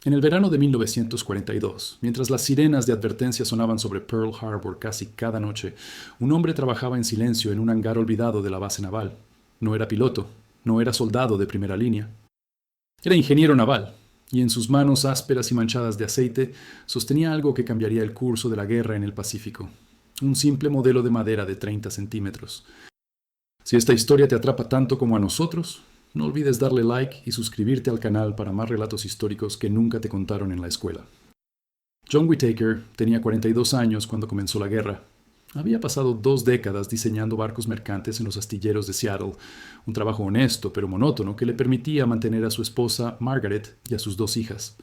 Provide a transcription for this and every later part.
En el verano de 1942, mientras las sirenas de advertencia sonaban sobre Pearl Harbor casi cada noche, un hombre trabajaba en silencio en un hangar olvidado de la base naval. No era piloto, no era soldado de primera línea. Era ingeniero naval, y en sus manos ásperas y manchadas de aceite sostenía algo que cambiaría el curso de la guerra en el Pacífico. Un simple modelo de madera de 30 centímetros. Si esta historia te atrapa tanto como a nosotros, no olvides darle like y suscribirte al canal para más relatos históricos que nunca te contaron en la escuela. John Whittaker tenía 42 años cuando comenzó la guerra. Había pasado 2 décadas diseñando barcos mercantes en los astilleros de Seattle, un trabajo honesto pero monótono que le permitía mantener a su esposa Margaret y a sus 2 hijas.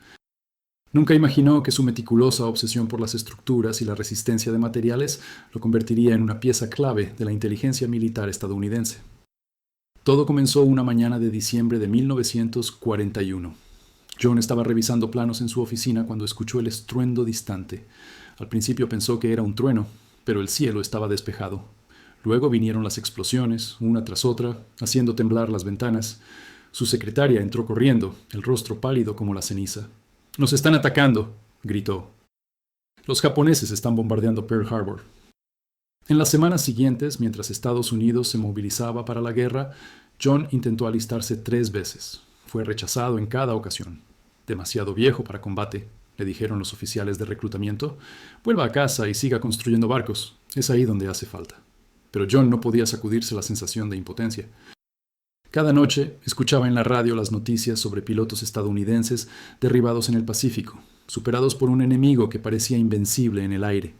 Nunca imaginó que su meticulosa obsesión por las estructuras y la resistencia de materiales lo convertiría en una pieza clave de la inteligencia militar estadounidense. Todo comenzó una mañana de diciembre de 1941. John estaba revisando planos en su oficina cuando escuchó el estruendo distante. Al principio pensó que era un trueno, pero el cielo estaba despejado. Luego vinieron las explosiones, una tras otra, haciendo temblar las ventanas. Su secretaria entró corriendo, el rostro pálido como la ceniza. «¡Nos están atacando!», gritó. «Los japoneses están bombardeando Pearl Harbor». En las semanas siguientes, mientras Estados Unidos se movilizaba para la guerra, John intentó alistarse 3 veces. Fue rechazado en cada ocasión. «Demasiado viejo para combate», le dijeron los oficiales de reclutamiento. «Vuelva a casa y siga construyendo barcos. Es ahí donde hace falta». Pero John no podía sacudirse la sensación de impotencia. Cada noche escuchaba en la radio las noticias sobre pilotos estadounidenses derribados en el Pacífico, superados por un enemigo que parecía invencible en el aire.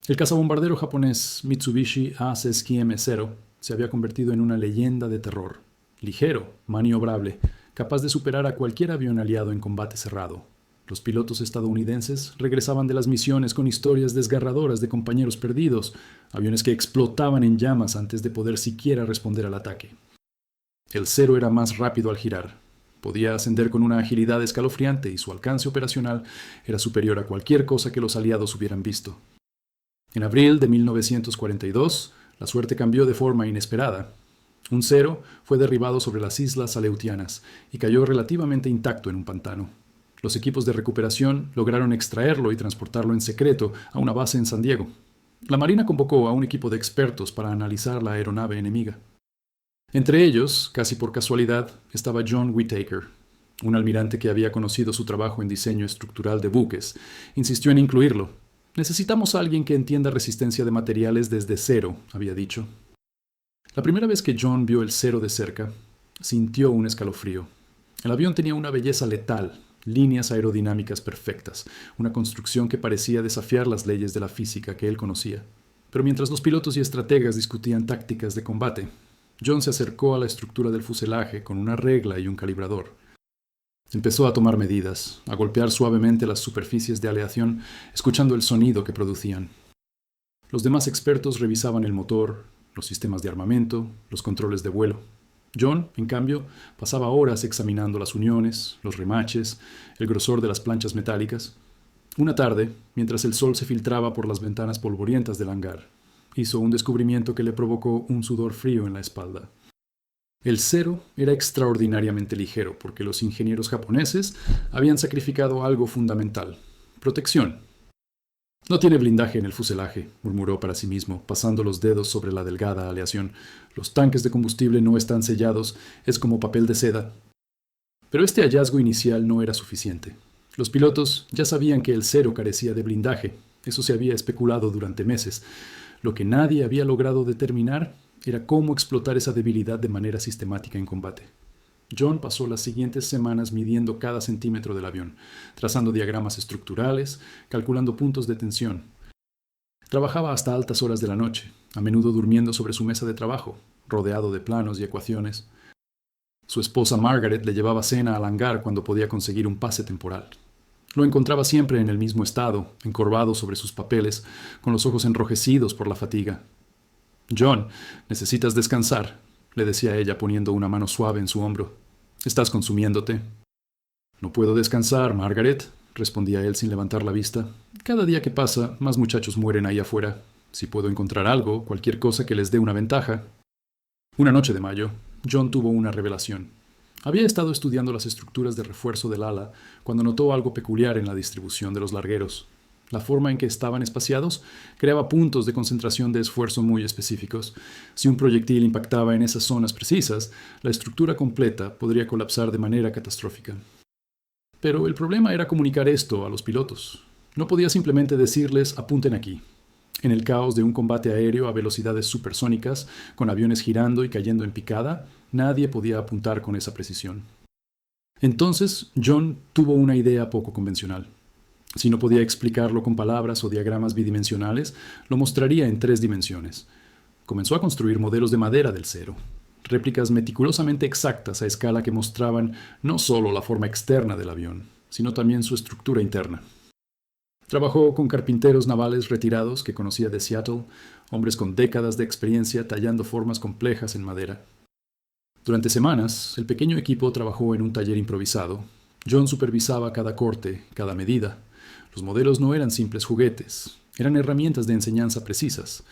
El cazabombardero japonés Mitsubishi A-60 se había convertido en una leyenda de terror. Ligero, maniobrable, capaz de superar a cualquier avión aliado en combate cerrado. Los pilotos estadounidenses regresaban de las misiones con historias desgarradoras de compañeros perdidos, aviones que explotaban en llamas antes de poder siquiera responder al ataque. El Cero era más rápido al girar. Podía ascender con una agilidad escalofriante y su alcance operacional era superior a cualquier cosa que los aliados hubieran visto. En abril de 1942, la suerte cambió de forma inesperada. Un Cero fue derribado sobre las Islas Aleutianas y cayó relativamente intacto en un pantano. Los equipos de recuperación lograron extraerlo y transportarlo en secreto a una base en San Diego. La Marina convocó a un equipo de expertos para analizar la aeronave enemiga. Entre ellos, casi por casualidad, estaba John Whittaker. Un almirante que había conocido su trabajo en diseño estructural de buques insistió en incluirlo. «Necesitamos a alguien que entienda resistencia de materiales desde cero», había dicho. La primera vez que John vio el Cero de cerca, sintió un escalofrío. El avión tenía una belleza letal, líneas aerodinámicas perfectas, una construcción que parecía desafiar las leyes de la física que él conocía. Pero mientras los pilotos y estrategas discutían tácticas de combate, John se acercó a la estructura del fuselaje con una regla y un calibrador. Empezó a tomar medidas, a golpear suavemente las superficies de aleación, escuchando el sonido que producían. Los demás expertos revisaban el motor, los sistemas de armamento, los controles de vuelo. John, en cambio, pasaba horas examinando las uniones, los remaches, el grosor de las planchas metálicas. Una tarde, mientras el sol se filtraba por las ventanas polvorientas del hangar, hizo un descubrimiento que le provocó un sudor frío en la espalda. El Cero era extraordinariamente ligero porque los ingenieros japoneses habían sacrificado algo fundamental: protección. «No tiene blindaje en el fuselaje», murmuró para sí mismo, pasando los dedos sobre la delgada aleación. «Los tanques de combustible no están sellados, es como papel de seda». Pero este hallazgo inicial no era suficiente. Los pilotos ya sabían que el Cero carecía de blindaje. Eso se había especulado durante meses. Lo que nadie había logrado determinar era cómo explotar esa debilidad de manera sistemática en combate. John pasó las siguientes semanas midiendo cada centímetro del avión, trazando diagramas estructurales, calculando puntos de tensión. Trabajaba hasta altas horas de la noche, a menudo durmiendo sobre su mesa de trabajo, rodeado de planos y ecuaciones. Su esposa Margaret le llevaba cena al hangar cuando podía conseguir un pase temporal. Lo encontraba siempre en el mismo estado, encorvado sobre sus papeles, con los ojos enrojecidos por la fatiga. «John, necesitas descansar», le decía ella poniendo una mano suave en su hombro. «Estás consumiéndote». «No puedo descansar, Margaret», respondía él sin levantar la vista. «Cada día que pasa, más muchachos mueren ahí afuera. Si puedo encontrar algo, cualquier cosa que les dé una ventaja». Una noche de mayo, John tuvo una revelación. Había estado estudiando las estructuras de refuerzo del ala cuando notó algo peculiar en la distribución de los largueros. La forma en que estaban espaciados creaba puntos de concentración de esfuerzo muy específicos. Si un proyectil impactaba en esas zonas precisas, la estructura completa podría colapsar de manera catastrófica. Pero el problema era comunicar esto a los pilotos. No podía simplemente decirles apunten aquí. En el caos de un combate aéreo a velocidades supersónicas, con aviones girando y cayendo en picada, nadie podía apuntar con esa precisión. Entonces, John tuvo una idea poco convencional. Si no podía explicarlo con palabras o diagramas bidimensionales, lo mostraría en 3 dimensiones. Comenzó a construir modelos de madera del cero, réplicas meticulosamente exactas a escala que mostraban no solo la forma externa del avión, sino también su estructura interna. Trabajó con carpinteros navales retirados que conocía de Seattle, hombres con décadas de experiencia tallando formas complejas en madera. Durante semanas, el pequeño equipo trabajó en un taller improvisado. John supervisaba cada corte, cada medida. Los modelos no eran simples juguetes, eran herramientas de enseñanza precisas.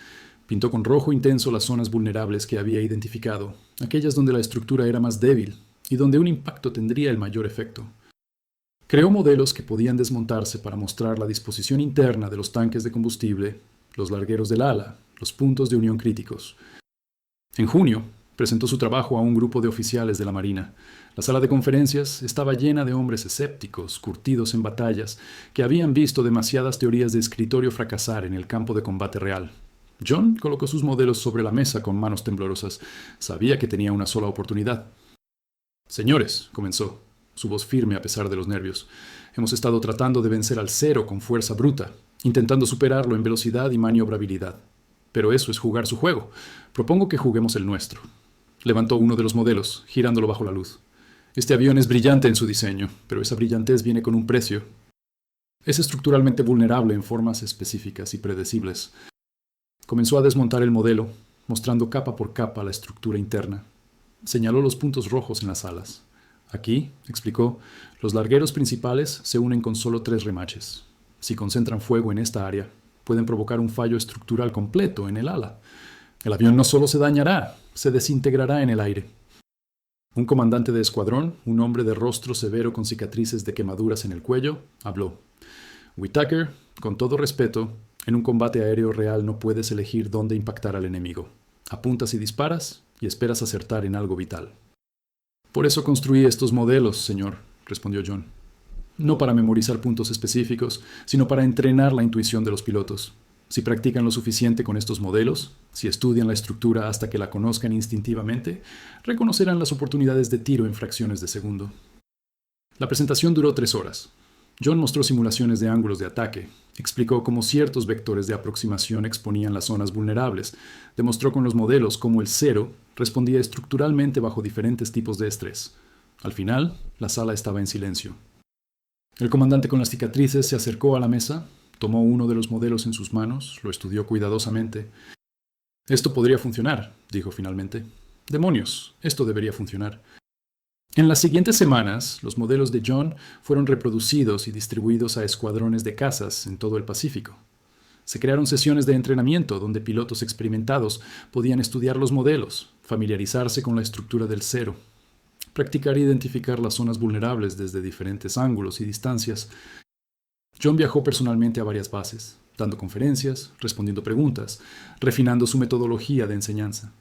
Pintó con rojo intenso las zonas vulnerables que había identificado, aquellas donde la estructura era más débil y donde un impacto tendría el mayor efecto. Creó modelos que podían desmontarse para mostrar la disposición interna de los tanques de combustible, los largueros del ala, los puntos de unión críticos. En junio, presentó su trabajo a un grupo de oficiales de la Marina. La sala de conferencias estaba llena de hombres escépticos, curtidos en batallas, que habían visto demasiadas teorías de escritorio fracasar en el campo de combate real. John colocó sus modelos sobre la mesa con manos temblorosas. Sabía que tenía una sola oportunidad. Señores, comenzó, su voz firme a pesar de los nervios. Hemos estado tratando de vencer al cero con fuerza bruta, intentando superarlo en velocidad y maniobrabilidad. Pero eso es jugar su juego. Propongo que juguemos el nuestro. Levantó uno de los modelos, girándolo bajo la luz. Este avión es brillante en su diseño, pero esa brillantez viene con un precio. Es estructuralmente vulnerable en formas específicas y predecibles. Comenzó a desmontar el modelo, mostrando capa por capa la estructura interna. Señaló los puntos rojos en las alas. Aquí, explicó, los largueros principales se unen con solo 3 remaches. Si concentran fuego en esta área, pueden provocar un fallo estructural completo en el ala. El avión no solo se dañará, se desintegrará en el aire. Un comandante de escuadrón, un hombre de rostro severo con cicatrices de quemaduras en el cuello, habló. Whitaker, con todo respeto, en un combate aéreo real no puedes elegir dónde impactar al enemigo. Apuntas y disparas y esperas acertar en algo vital. Por eso construí estos modelos, señor, respondió John. No para memorizar puntos específicos, sino para entrenar la intuición de los pilotos. Si practican lo suficiente con estos modelos, si estudian la estructura hasta que la conozcan instintivamente, reconocerán las oportunidades de tiro en fracciones de segundo. La presentación duró 3 horas. John mostró simulaciones de ángulos de ataque, explicó cómo ciertos vectores de aproximación exponían las zonas vulnerables, demostró con los modelos cómo el cero respondía estructuralmente bajo diferentes tipos de estrés. Al final, la sala estaba en silencio. El comandante con las cicatrices se acercó a la mesa, tomó uno de los modelos en sus manos, lo estudió cuidadosamente. Esto podría funcionar, dijo finalmente. Demonios, esto debería funcionar. En las siguientes semanas, los modelos de John fueron reproducidos y distribuidos a escuadrones de cazas en todo el Pacífico. Se crearon sesiones de entrenamiento donde pilotos experimentados podían estudiar los modelos, familiarizarse con la estructura del cero, practicar e identificar las zonas vulnerables desde diferentes ángulos y distancias. John viajó personalmente a varias bases, dando conferencias, respondiendo preguntas, refinando su metodología de enseñanza.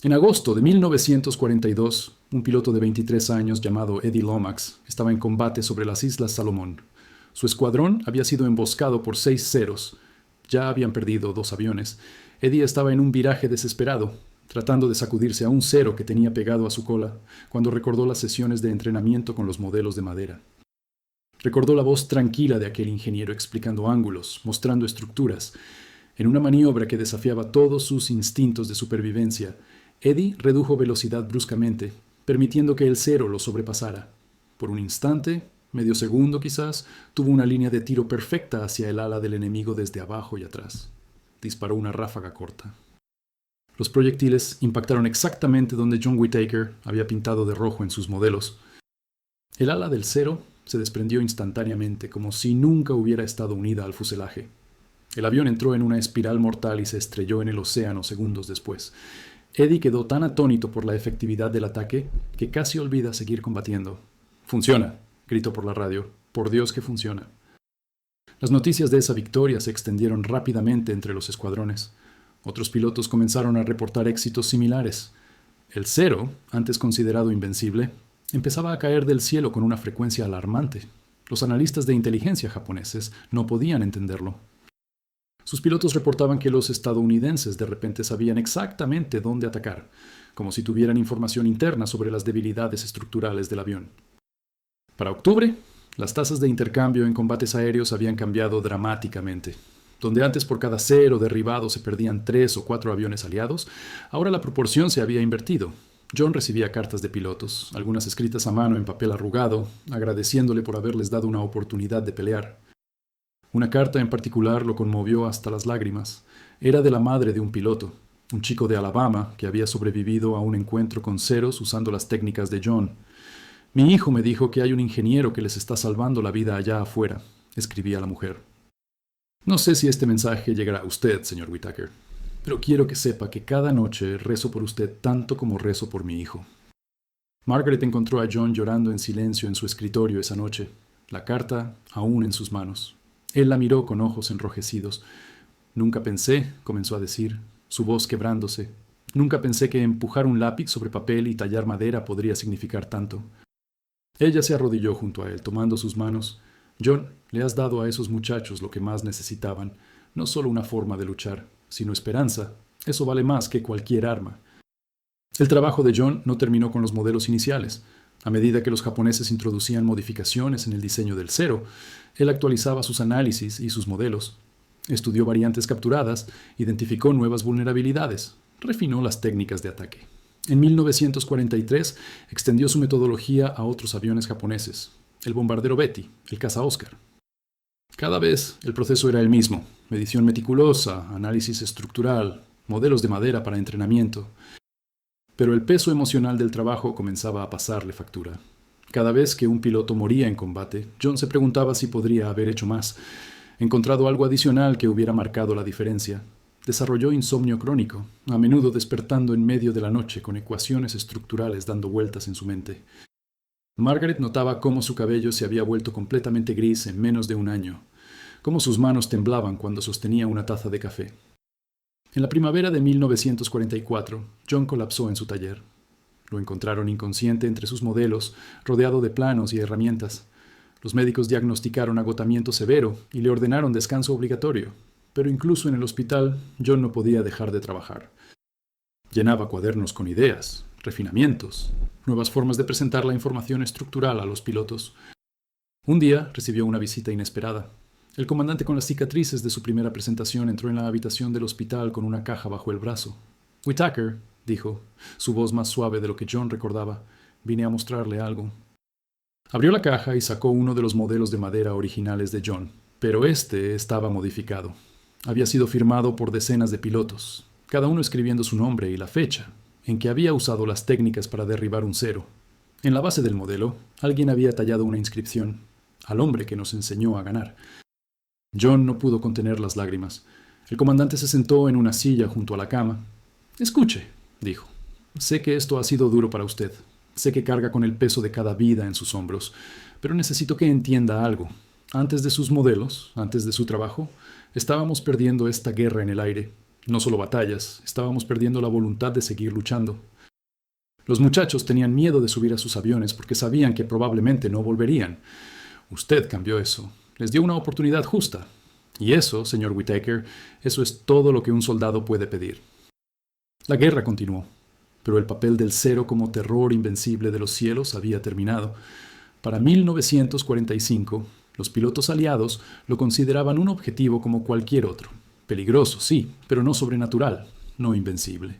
En agosto de 1942, un piloto de 23 años llamado Eddie Lomax estaba en combate sobre las Islas Salomón. Su escuadrón había sido emboscado por 6 ceros. Ya habían perdido 2 aviones. Eddie estaba en un viraje desesperado, tratando de sacudirse a un cero que tenía pegado a su cola, cuando recordó las sesiones de entrenamiento con los modelos de madera. Recordó la voz tranquila de aquel ingeniero explicando ángulos, mostrando estructuras. En una maniobra que desafiaba todos sus instintos de supervivencia, Eddie redujo velocidad bruscamente, permitiendo que el cero lo sobrepasara. Por un instante, medio segundo quizás, tuvo una línea de tiro perfecta hacia el ala del enemigo desde abajo y atrás. Disparó una ráfaga corta. Los proyectiles impactaron exactamente donde John Whitaker había pintado de rojo en sus modelos. El ala del cero se desprendió instantáneamente, como si nunca hubiera estado unida al fuselaje. El avión entró en una espiral mortal y se estrelló en el océano segundos después. Eddie quedó tan atónito por la efectividad del ataque que casi olvida seguir combatiendo. «Funciona», gritó por la radio. «Por Dios que funciona». Las noticias de esa victoria se extendieron rápidamente entre los escuadrones. Otros pilotos comenzaron a reportar éxitos similares. El Zero, antes considerado invencible, empezaba a caer del cielo con una frecuencia alarmante. Los analistas de inteligencia japoneses no podían entenderlo. Sus pilotos reportaban que los estadounidenses de repente sabían exactamente dónde atacar, como si tuvieran información interna sobre las debilidades estructurales del avión. Para octubre, las tasas de intercambio en combates aéreos habían cambiado dramáticamente. Donde antes por cada 0 derribado se perdían 3 o 4 aviones aliados, ahora la proporción se había invertido. John recibía cartas de pilotos, algunas escritas a mano en papel arrugado, agradeciéndole por haberles dado una oportunidad de pelear. Una carta en particular lo conmovió hasta las lágrimas. Era de la madre de un piloto, un chico de Alabama que había sobrevivido a un encuentro con ceros usando las técnicas de John. «Mi hijo me dijo que hay un ingeniero que les está salvando la vida allá afuera», escribía la mujer. «No sé si este mensaje llegará a usted, señor Whittaker, pero quiero que sepa que cada noche rezo por usted tanto como rezo por mi hijo». Margaret encontró a John llorando en silencio en su escritorio esa noche, la carta aún en sus manos. Él la miró con ojos enrojecidos. «Nunca pensé», comenzó a decir, su voz quebrándose. «Nunca pensé que empujar un lápiz sobre papel y tallar madera podría significar tanto». Ella se arrodilló junto a él, tomando sus manos. «John, le has dado a esos muchachos lo que más necesitaban, no solo una forma de luchar, sino esperanza. Eso vale más que cualquier arma». El trabajo de John no terminó con los modelos iniciales. A medida que los japoneses introducían modificaciones en el diseño del Zero, él actualizaba sus análisis y sus modelos. Estudió variantes capturadas, identificó nuevas vulnerabilidades, refinó las técnicas de ataque. En 1943 extendió su metodología a otros aviones japoneses, el bombardero Betty, el caza Oscar. Cada vez el proceso era el mismo: medición meticulosa, análisis estructural, modelos de madera para entrenamiento. Pero el peso emocional del trabajo comenzaba a pasarle factura. Cada vez que un piloto moría en combate, John se preguntaba si podría haber hecho más, encontrado algo adicional que hubiera marcado la diferencia. Desarrolló insomnio crónico, a menudo despertando en medio de la noche con ecuaciones estructurales dando vueltas en su mente. Margaret notaba cómo su cabello se había vuelto completamente gris en menos de un año, cómo sus manos temblaban cuando sostenía una taza de café. En la primavera de 1944, John colapsó en su taller. Lo encontraron inconsciente entre sus modelos, rodeado de planos y herramientas. Los médicos diagnosticaron agotamiento severo y le ordenaron descanso obligatorio. Pero incluso en el hospital, John no podía dejar de trabajar. Llenaba cuadernos con ideas, refinamientos, nuevas formas de presentar la información estructural a los pilotos. Un día recibió una visita inesperada. El comandante con las cicatrices de su primera presentación entró en la habitación del hospital con una caja bajo el brazo. «Whittaker», dijo, su voz más suave de lo que John recordaba, «vine a mostrarle algo». Abrió la caja y sacó uno de los modelos de madera originales de John, pero este estaba modificado. Había sido firmado por decenas de pilotos, cada uno escribiendo su nombre y la fecha en que había usado las técnicas para derribar un Zero. En la base del modelo, alguien había tallado una inscripción: «Al hombre que nos enseñó a ganar». John no pudo contener las lágrimas. El comandante se sentó en una silla junto a la cama. «Escuche», dijo. «Sé que esto ha sido duro para usted. Sé que carga con el peso de cada vida en sus hombros. Pero necesito que entienda algo. Antes de sus modelos, antes de su trabajo, estábamos perdiendo esta guerra en el aire. No solo batallas, estábamos perdiendo la voluntad de seguir luchando. Los muchachos tenían miedo de subir a sus aviones porque sabían que probablemente no volverían. Usted cambió eso. Les dio una oportunidad justa. Y eso, señor Whittaker, eso es todo lo que un soldado puede pedir». La guerra continuó, pero el papel del Zero como terror invencible de los cielos había terminado. Para 1945, los pilotos aliados lo consideraban un objetivo como cualquier otro. Peligroso, sí, pero no sobrenatural, no invencible.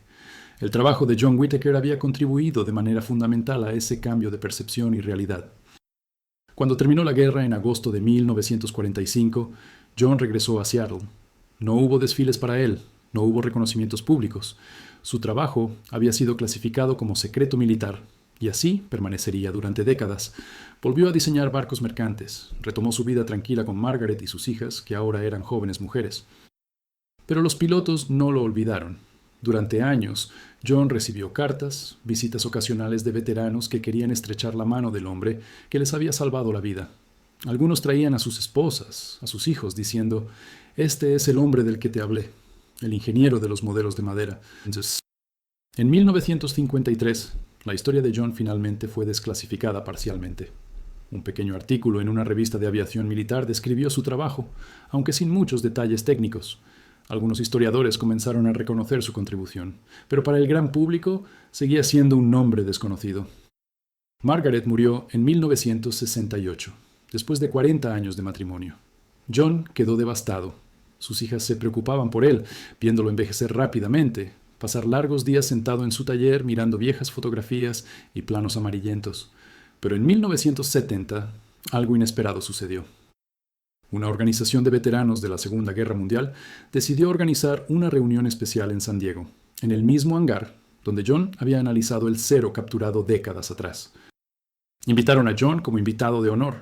El trabajo de John Whittaker había contribuido de manera fundamental a ese cambio de percepción y realidad. Cuando terminó la guerra en agosto de 1945, John regresó a Seattle. No hubo desfiles para él, no hubo reconocimientos públicos. Su trabajo había sido clasificado como secreto militar, y así permanecería durante décadas. Volvió a diseñar barcos mercantes, retomó su vida tranquila con Margaret y sus hijas, que ahora eran jóvenes mujeres. Pero los pilotos no lo olvidaron. Durante años, John recibió cartas, visitas ocasionales de veteranos que querían estrechar la mano del hombre que les había salvado la vida. Algunos traían a sus esposas, a sus hijos, diciendo: «Este es el hombre del que te hablé, el ingeniero de los modelos de madera». En 1953, la historia de John finalmente fue desclasificada parcialmente. Un pequeño artículo en una revista de aviación militar describió su trabajo, aunque sin muchos detalles técnicos. Algunos historiadores comenzaron a reconocer su contribución, pero para el gran público seguía siendo un nombre desconocido. Margaret murió en 1968, después de 40 años de matrimonio. John quedó devastado. Sus hijas se preocupaban por él, viéndolo envejecer rápidamente, pasar largos días sentado en su taller mirando viejas fotografías y planos amarillentos. Pero en 1970, algo inesperado sucedió. Una organización de veteranos de la Segunda Guerra Mundial decidió organizar una reunión especial en San Diego, en el mismo hangar donde John había analizado el cero capturado décadas atrás. Invitaron a John como invitado de honor.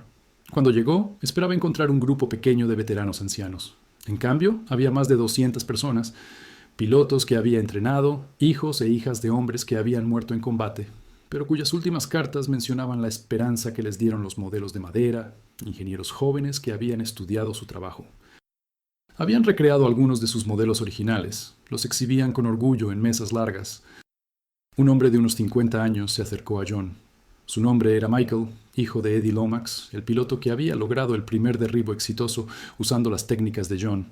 Cuando llegó, esperaba encontrar un grupo pequeño de veteranos ancianos. En cambio, había más de 200 personas, pilotos que había entrenado, hijos e hijas de hombres que habían muerto en combate, pero cuyas últimas cartas mencionaban la esperanza que les dieron los modelos de madera, ingenieros jóvenes que habían estudiado su trabajo. Habían recreado algunos de sus modelos originales, los exhibían con orgullo en mesas largas. Un hombre de unos 50 años se acercó a John. Su nombre era Michael, hijo de Eddie Lomax, el piloto que había logrado el primer derribo exitoso usando las técnicas de John.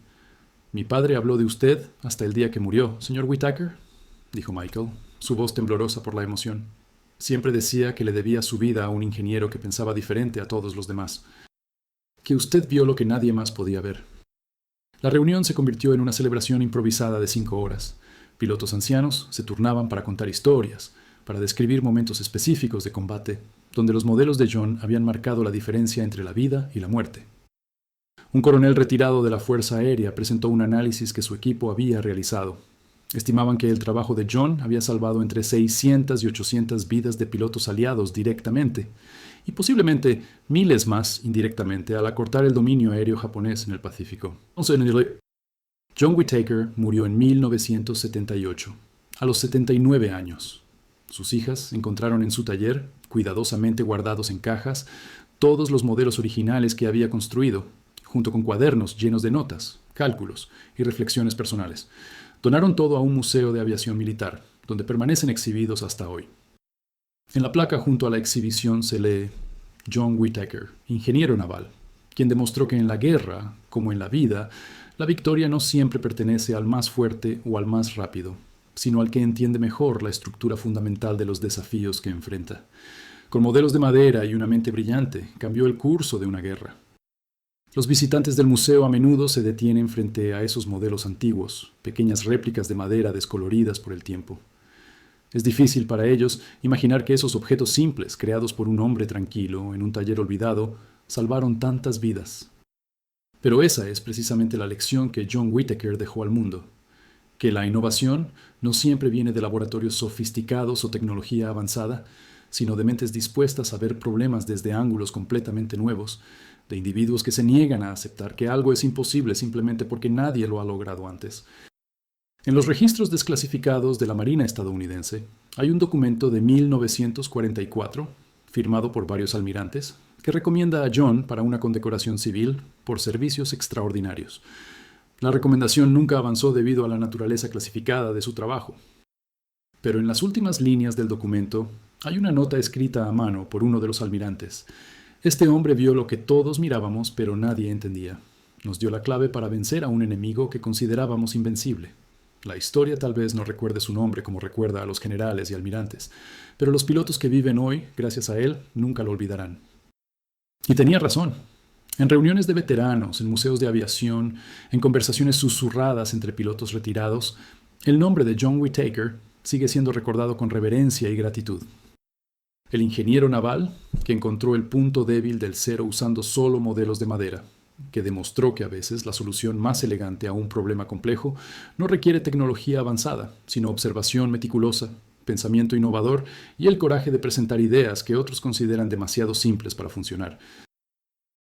«Mi padre habló de usted hasta el día que murió, señor Whittaker», dijo Michael, su voz temblorosa por la emoción. Siempre decía que le debía su vida a un ingeniero que pensaba diferente a todos los demás. Que usted vio lo que nadie más podía ver. La reunión se convirtió en una celebración improvisada de 5 horas. Pilotos ancianos se turnaban para contar historias, para describir momentos específicos de combate, donde los modelos de John habían marcado la diferencia entre la vida y la muerte. Un coronel retirado de la Fuerza Aérea presentó un análisis que su equipo había realizado. Estimaban que el trabajo de John había salvado entre 600 y 800 vidas de pilotos aliados directamente, y posiblemente miles más indirectamente al acortar el dominio aéreo japonés en el Pacífico. John Whittaker murió en 1978, a los 79 años. Sus hijas encontraron en su taller, cuidadosamente guardados en cajas, todos los modelos originales que había construido, junto con cuadernos llenos de notas, cálculos y reflexiones personales. Donaron todo a un museo de aviación militar, donde permanecen exhibidos hasta hoy. En la placa junto a la exhibición se lee: John Whittaker, ingeniero naval, quien demostró que en la guerra, como en la vida, la victoria no siempre pertenece al más fuerte o al más rápido, sino al que entiende mejor la estructura fundamental de los desafíos que enfrenta. Con modelos de madera y una mente brillante, cambió el curso de una guerra. Los visitantes del museo a menudo se detienen frente a esos modelos antiguos, pequeñas réplicas de madera descoloridas por el tiempo. Es difícil para ellos imaginar que esos objetos simples, creados por un hombre tranquilo en un taller olvidado, salvaron tantas vidas. Pero esa es precisamente la lección que John Whittaker dejó al mundo: que la innovación no siempre viene de laboratorios sofisticados o tecnología avanzada, sino de mentes dispuestas a ver problemas desde ángulos completamente nuevos, de individuos que se niegan a aceptar que algo es imposible simplemente porque nadie lo ha logrado antes. En los registros desclasificados de la Marina estadounidense hay un documento de 1944, firmado por varios almirantes, que recomienda a John para una condecoración civil por servicios extraordinarios. La recomendación nunca avanzó debido a la naturaleza clasificada de su trabajo. Pero en las últimas líneas del documento hay una nota escrita a mano por uno de los almirantes. Este hombre vio lo que todos mirábamos, pero nadie entendía. Nos dio la clave para vencer a un enemigo que considerábamos invencible. La historia tal vez no recuerde su nombre como recuerda a los generales y almirantes, pero los pilotos que viven hoy, gracias a él, nunca lo olvidarán. Y tenía razón. En reuniones de veteranos, en museos de aviación, en conversaciones susurradas entre pilotos retirados, el nombre de John Whittaker sigue siendo recordado con reverencia y gratitud. El ingeniero naval que encontró el punto débil del cero usando solo modelos de madera, que demostró que a veces la solución más elegante a un problema complejo no requiere tecnología avanzada, sino observación meticulosa, pensamiento innovador y el coraje de presentar ideas que otros consideran demasiado simples para funcionar.